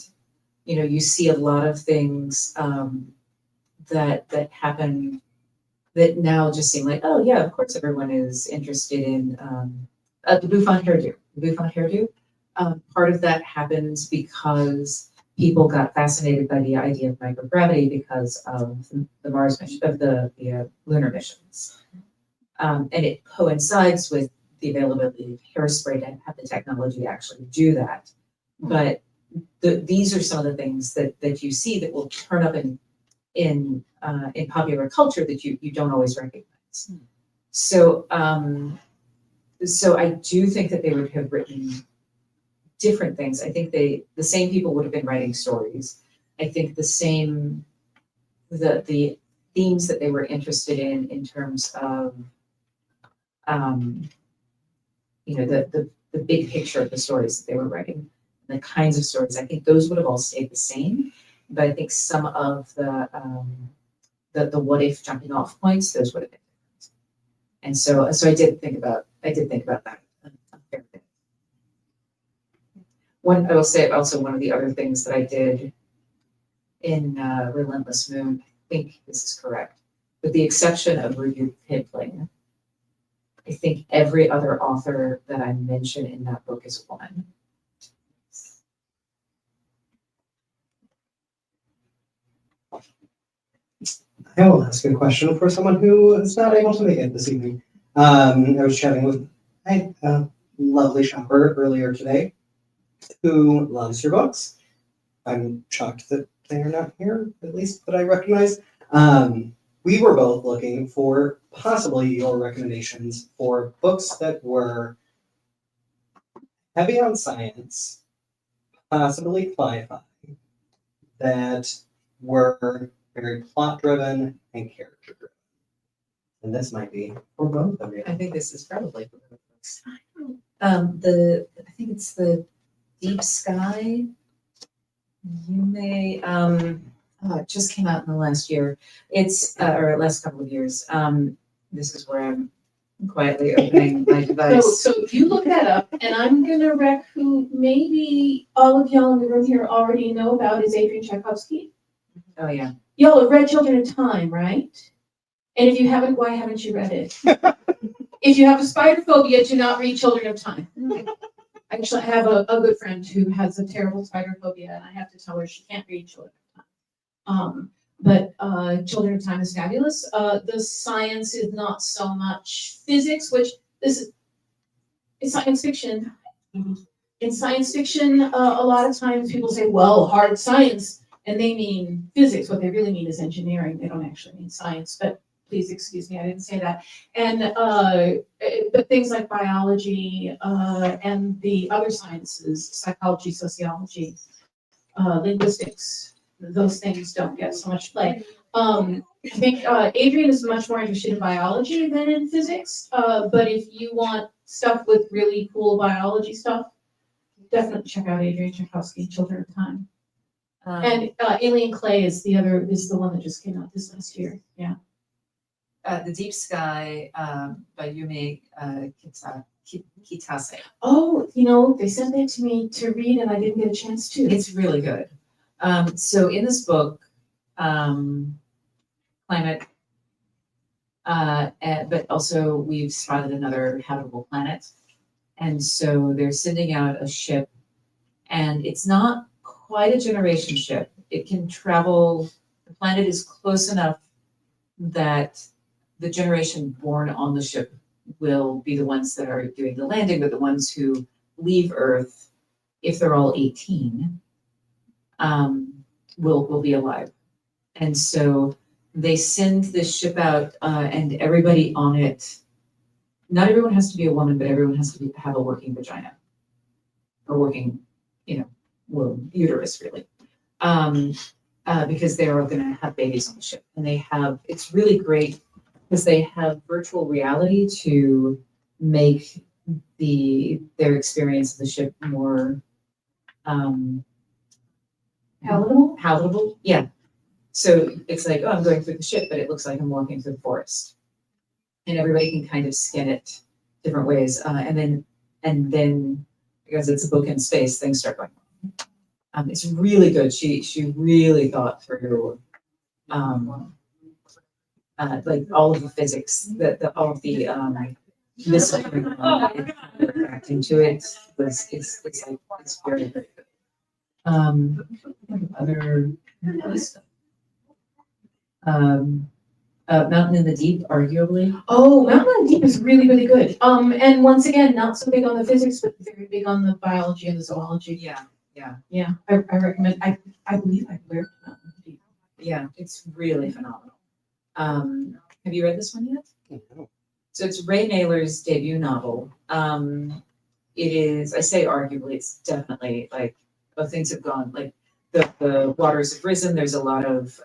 you see a lot of things that happen that now just seem like, oh yeah, of course everyone is interested in the bouffant hairdo. Part of that happens because people got fascinated by the idea of microgravity because of the Mars mission, of the lunar missions. And it coincides with the availability of hairspray to have the technology to actually do that. But these are some of the things that you see that will turn up in popular culture that you don't always recognize. So I do think that they would have written different things. I think the same people would have been writing stories. I think the themes that they were interested in terms of the big picture of the stories that they were writing, the kinds of stories, I think those would have all stayed the same. But I think some of the what if jumping off points, those would have been different. And so I did think about that a fair bit. I will say also one of the other things that I did in Relentless Moon, I think this is correct, with the exception of Rudyard Kipling, I think every other author that I mention in that book is one. I will ask a question for someone who is not able to make it this evening. I was chatting with a lovely shopper earlier today who loves your books. I'm shocked that they are not here, at least that I recognize. We were both looking for possibly your recommendations for books that were heavy on science, possibly sci-fi, that were very plot-driven and character-driven. And this might be for both of you. I think this is probably for both of us. I think it's the Deep Sky. You may, it just came out in the last year. It's, or last couple of years. This is where I'm quietly opening my device. So you look that up, and I'm gonna rec who maybe all of y'all in the room here already know about is Adrian Tchaikovsky. Oh, yeah. Y'all have read Children of Time, right? And if you haven't, why haven't you read it? If you have a spider phobia, do not read Children of Time. Actually, I have a good friend who has a terrible spider phobia, and I have to tell her she can't read Children of Time. But Children of Time is fabulous. The science is not so much physics, which is science fiction. In science fiction, a lot of times people say, well, hard science, and they mean physics. What they really mean is engineering. They don't actually mean science, but please excuse me, I didn't say that. And but things like biology and the other sciences, psychology, sociology, linguistics, those things don't get so much play. I think Adrian is much more interested in biology than in physics, but if you want stuff with really cool biology stuff, definitely check out Adrian Tchaikovsky, Children of Time. And Alien Clay is the one that just came out this last year. Yeah. The Deep Sky by Yumi Kitase. Oh, they sent that to me to read, and I didn't get a chance to. It's really good. So in this book, climate, but also we've spotted another habitable planet. And so they're sending out a ship, and it's not quite a generation ship. It can travel, the planet is close enough that the generation born on the ship will be the ones that are doing the landing, but the ones who leave Earth, if they're all 18, will be alive. And so they send this ship out, and everybody on it, not everyone has to be a woman, but everyone has to have a working vagina, or working, womb, uterus, really, because they are going to have babies on the ship. And it's really great because they have virtual reality to make their experience of the ship more palatable. Yeah. So it's like, oh, I'm going through the ship, but it looks like I'm walking through the forest. And everybody can kind of skin it different ways. And then because it's a book in space, things start going on. It's really good. She really thought through like all of the physics, all of the mystery acting to it it's very, very good. Other stuff. Mountain in the Deep, arguably. Oh, Mountain in the Deep is really, really good. And once again, not so big on the physics, but very big on the biology and the zoology. Yeah. I recommend. I believe I've read Mountain in the Deep. Yeah, it's really phenomenal. Have you read this one yet? No. So it's Ray Naylor's debut novel. It is, I say arguably, it's definitely like, things have gone, like the waters have risen. There's a lot of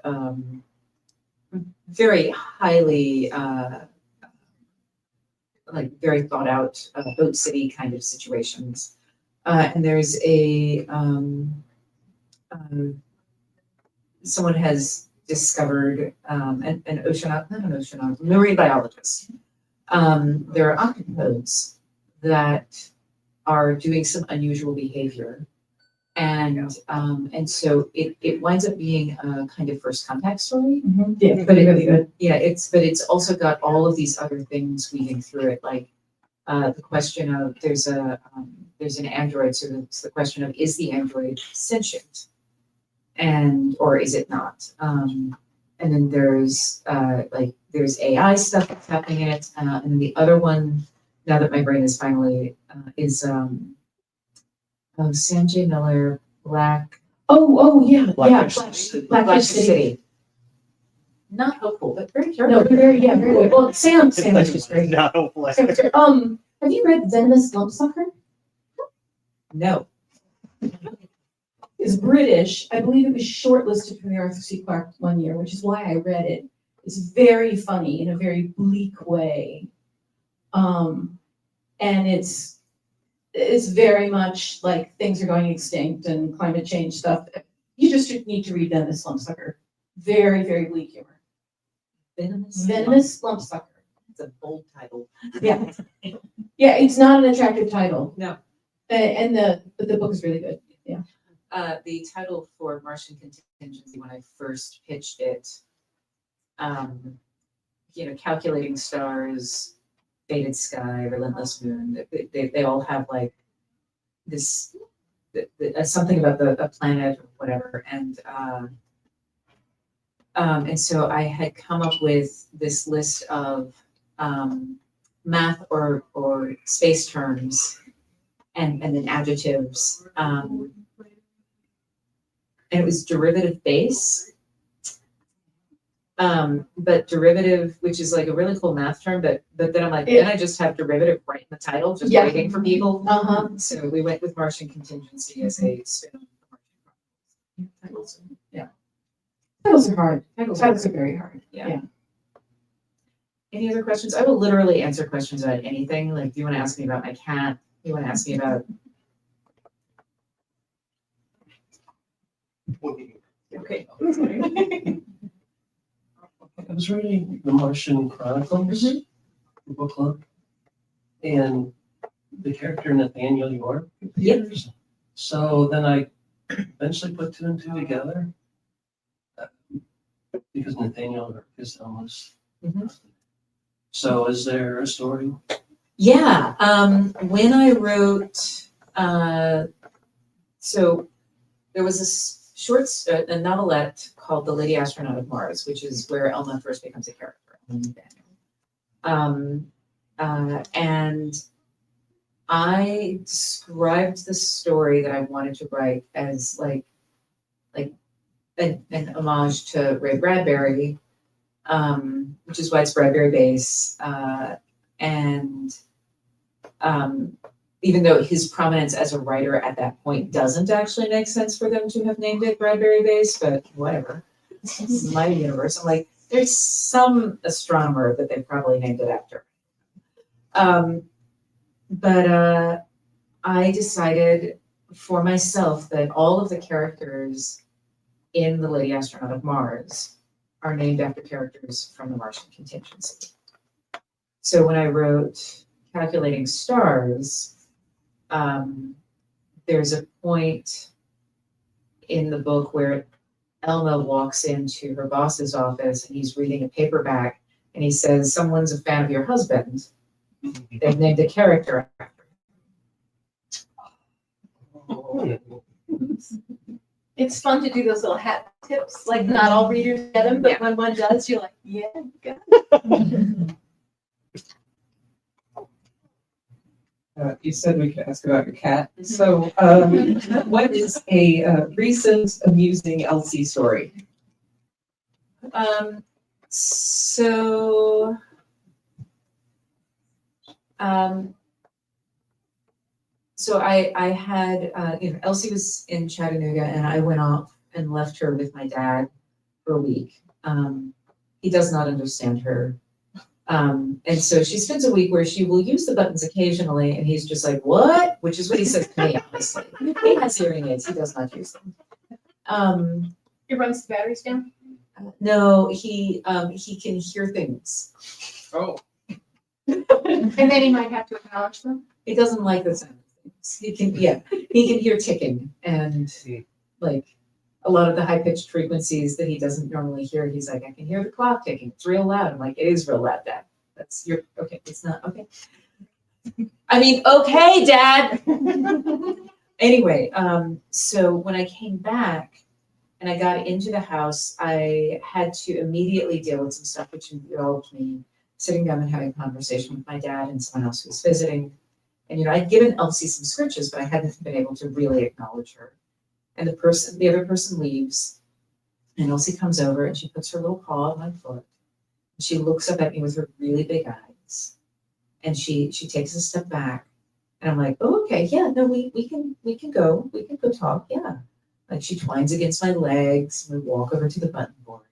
very highly, like very thought out boat city kind of situations. And there's someone has discovered an marine biologist. There are octopodes that are doing some unusual behavior. And so it winds up being a kind of first contact story. Mm-hmm. Yeah, but really good. Yeah, it's also got all of these other things weaving through it, like the question of there's an android, so it's the question of, is the android sentient, or is it not? And then there's AI stuff that's happening in it, and then the other one, now that my brain is finally is Sanjay Miller, Black. Yeah. Blackfish Blackfish City. Not hopeful, but very No, careful. very good. Well, Sam is just great. Not hopeful. Sam's great. Have you read Venomous Lumpsucker? No. It's British. I believe it was shortlisted for the Arthur C. Clarke one year, which is why I read it. It's very funny in a very bleak way. And it's very much like things are going extinct and climate change stuff. You just need to read Venomous Lumpsucker. Very, very bleak humor. Venomous lump sucker. It's a bold title. Yeah. Yeah, it's not an attractive title. No. But the book is really good. Yeah. The title for Martian Contingency, when I first pitched it, calculating stars, faded sky, relentless moon, they all have like this, something about a planet or whatever. And so I had come up with this list of math or space terms and then adjectives. And it was derivative base. But derivative, which is like a really cool math term, but then I'm like, then I just have derivative right in the title, just waiting for people. So we went with Martian Contingency as a spin on the Martian Chronicles. Yeah. Titles are hard. Titles are very hard. Yeah. Any other questions? I will literally answer questions about anything. Like, do you want to ask me about my cat? Do you want to ask me about? Okay. I was reading the Martian Chronicles book club, and the character Nathaniel York appears. So then I eventually put two and two together because Nathaniel York is almost. So is there a story? Yeah. When I wrote, so there was a novelette called The Lady Astronaut of Mars, which is where Elma first becomes a character. And I described the story that I wanted to write as like an homage to Ray Bradbury, which is why it's Bradbury Base. Even though his prominence as a writer at that point doesn't actually make sense for them to have named it Bradbury Base, but whatever. This is my universe. I'm like, there's some astronomer that they probably named it after. But I decided for myself that all of the characters in The Lady Astronaut of Mars are named after characters from the Martian Contingency. So when I wrote Calculating Stars, there's a point in the book where Elma walks into her boss's office and he's reading a paperback and he says, "Someone's a fan of your husband. They've named a character after him." It's fun to do those little hat tips. Like not all readers get them, but when one does, you're like, yeah, good. You said we could ask about your cat. So, what is a recent amusing Elsie story? So I had, Elsie was in Chattanooga and I went off and left her with my dad for a week. He does not understand her. And so she spends a week where she will use the buttons occasionally and he's just like, "What?" Which is what he says to me, honestly. He has hearing aids, he does not use them. It runs the batteries down. No, he can hear things. Oh. And then he might have to acknowledge them. He doesn't like the sound of things. He can hear ticking and like a lot of the high pitched frequencies that he doesn't normally hear. He's like, "I can hear the clock ticking. It's real loud." I'm like, "It is real loud, Dad. That's your okay. It's not okay." I mean, okay, Dad. Anyway, so when I came back and I got into the house, I had to immediately deal with some stuff which involved me sitting down and having a conversation with my dad and someone else who was visiting. And I'd given Elsie some scritches, but I hadn't been able to really acknowledge her. And the other person leaves, and Elsie comes over and she puts her little paw on my foot. And she looks up at me with her really big eyes, and she takes a step back, and I'm like, "Oh, okay, yeah, no, we can go talk, yeah." Like she twines against my legs, and we walk over to the button board,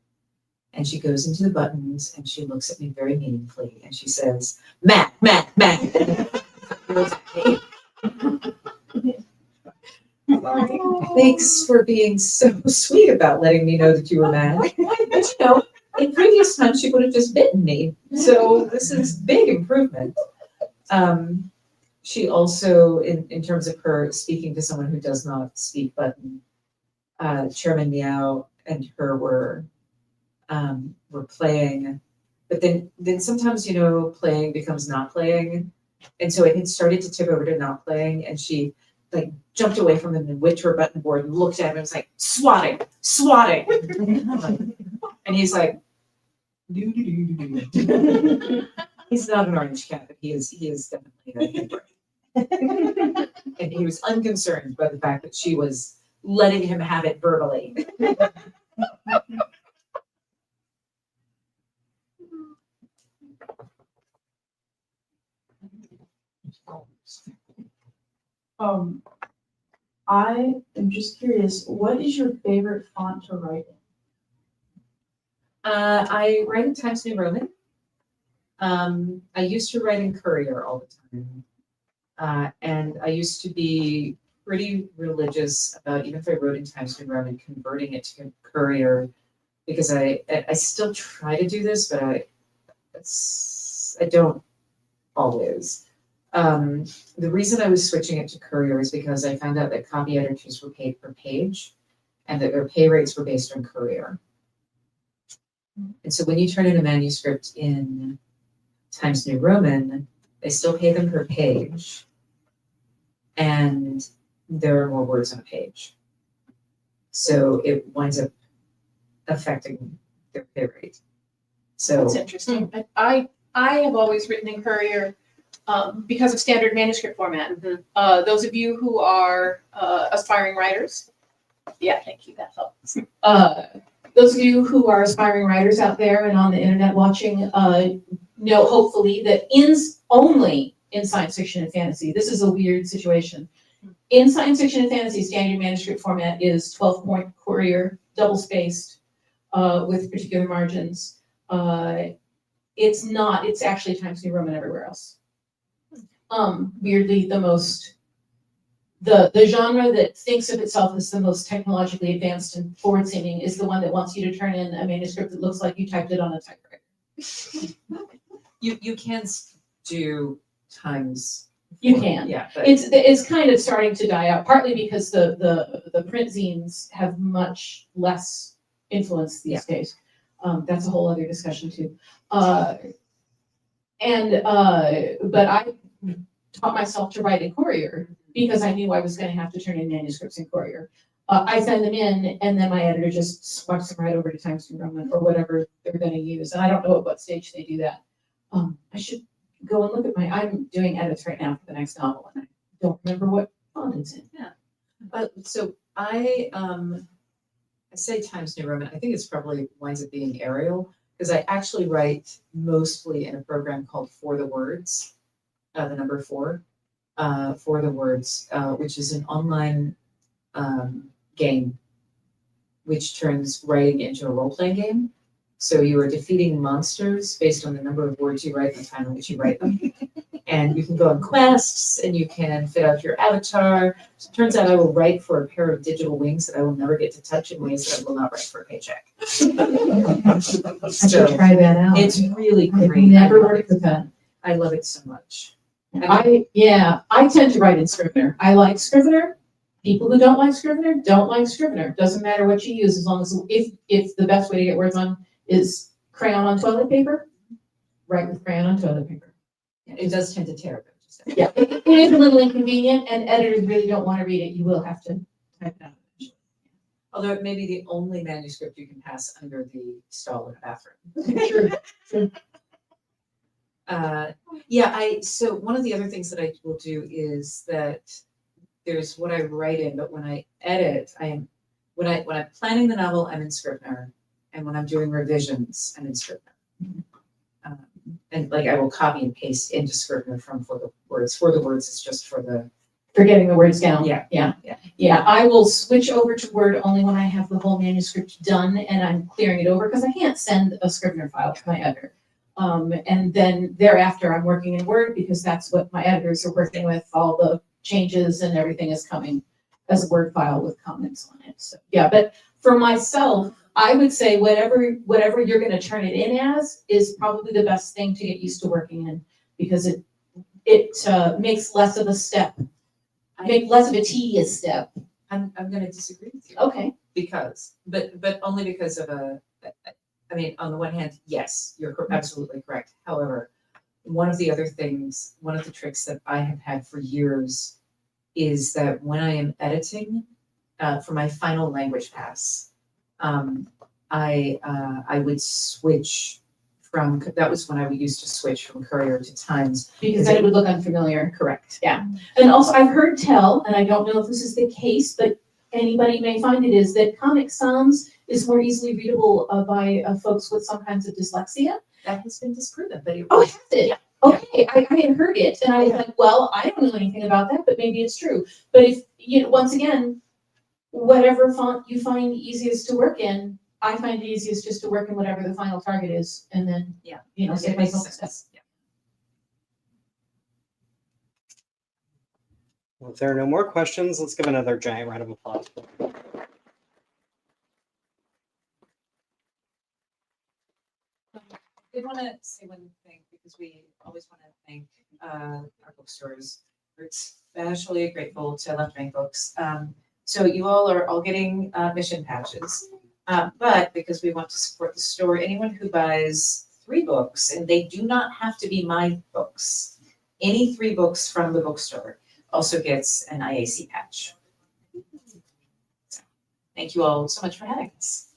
and she goes into the buttons, and she looks at me very meaningfully, and she says, "Matt." Thanks for being so sweet about letting me know that you were mad. last time she would have just bitten me. So this is big improvement. She also, in terms of her speaking to someone who does not speak button, Chairman Meow and her were playing, but then sometimes, playing becomes not playing. And so it had started to tip over to not playing, and she like jumped away from him and went to her button board and looked at him and was like, swatting. And he's like, he's not an orange cat, but he is definitely a hipper. And he was unconcerned by the fact that she was letting him have it verbally. I am just curious, what is your favorite font to write in? I write in Times New Roman. I used to write in Courier all the time. And I used to be pretty religious about, even if I wrote in Times New Roman, converting it to Courier, because I still try to do this, but I don't always. The reason I was switching it to Courier is because I found out that copy editors were paid per page and that their pay rates were based on Courier. And so when you turn in a manuscript in Times New Roman, they still pay them per page, and there are more words on a page. So it winds up affecting their pay rate. So That's interesting. I have always written in Courier because of standard manuscript format. Those of you who are aspiring writers, yeah, thank you, that helps. Those of you who are aspiring writers out there and on the internet watching, know hopefully that only in science fiction and fantasy, this is a weird situation. In science fiction and fantasy, standard manuscript format is 12-point Courier, double-spaced, with particular margins. It's actually Times New Roman everywhere else. Weirdly, the genre that thinks of itself as the most technologically advanced and forward-seeming is the one that wants you to turn in a manuscript that looks like you typed it on a typewriter. you can do Times. You can. Yeah. But It's kind of starting to die out, partly because the print zines have much less influence these days. That's a whole other discussion too. But I taught myself to write in Courier because I knew I was going to have to turn in manuscripts in Courier. I send them in, and then my editor just swaps them right over to Times New Roman or whatever they're going to use. And I don't know at what stage they do that. I should go and look at I'm doing edits right now for the next novel, and I don't remember what font it's in. Yeah. So I say Times New Roman. I think it's probably winds up being Arial, because I actually write mostly in a program called For the Words, the number 4, For the Words, which is an online game which turns writing into a role-playing game. So you are defeating monsters based on the number of words you write and the time in which you write them. And you can go on quests, and you can fit out your avatar. So it turns out I will write for a pair of digital wings that I will never get to touch in ways that I will not write for a paycheck. I should try that out. It's really I've great. never worked with that. I love it so much. I tend to write in Scrivener. I like Scrivener. People who don't like Scrivener don't like Scrivener. Doesn't matter what you use, as long as if the best way to get words on is crayon on toilet paper, write with crayon on toilet paper. It does tend to tear. Yeah, it is a little inconvenient, and editors really don't want to read it. You will have to type it out. Although it may be the only manuscript you can pass under the stall in a bathroom. Sure. So one of the other things that I will do is that there's what I write in, but when I edit, when I'm planning the novel, I'm in Scrivener, and when I'm doing revisions, I'm in Scrivener. And like I will copy and paste into Scrivener from For the Words. For the Words is just for getting the words down. Yeah. I will switch over to Word only when I have the whole manuscript done and I'm clearing it over, because I can't send a Scrivener file to my editor. And then thereafter, I'm working in Word because that's what my editors are working with. All the changes and everything is coming as a Word file with comments on it. So yeah, but for myself, I would say whatever you're gonna turn it in as is probably the best thing to get used to working in, because it makes less of a step, make less of a tedious step. I'm gonna disagree with you. Okay. But only because of I mean, on the one hand, yes, you're absolutely correct. However, one of the tricks that I have had for years is that when I am editing for my final language pass, I would switch from, that was when I used to switch from Courier to Times. Because then it would look unfamiliar. Correct. Yeah. And also I've heard tell, and I don't know if this is the case, but anybody may find it, is that Comic Sans is more easily readable by folks with some kinds of dyslexia. That has been disproven, but it Oh, was. has it? Yeah. Okay, I had heard it, and I was like, well, I don't know anything about that, but maybe it's true. But if, once again, whatever font you find easiest to work in, I find it easiest just to work in whatever the final target is, and then, Yeah. save It makes myself sense. steps. Yeah. Well, if there are no more questions, let's give another giant round of applause. I did want to say one thing, because we always want to thank our bookstores. We're especially grateful to Left Bank Books. So you all are all getting mission patches, but because we want to support the store, anyone who buys 3 books, and they do not have to be my books, any 3 books from the bookstore also gets an IAC patch. So, thank you all so much for having us.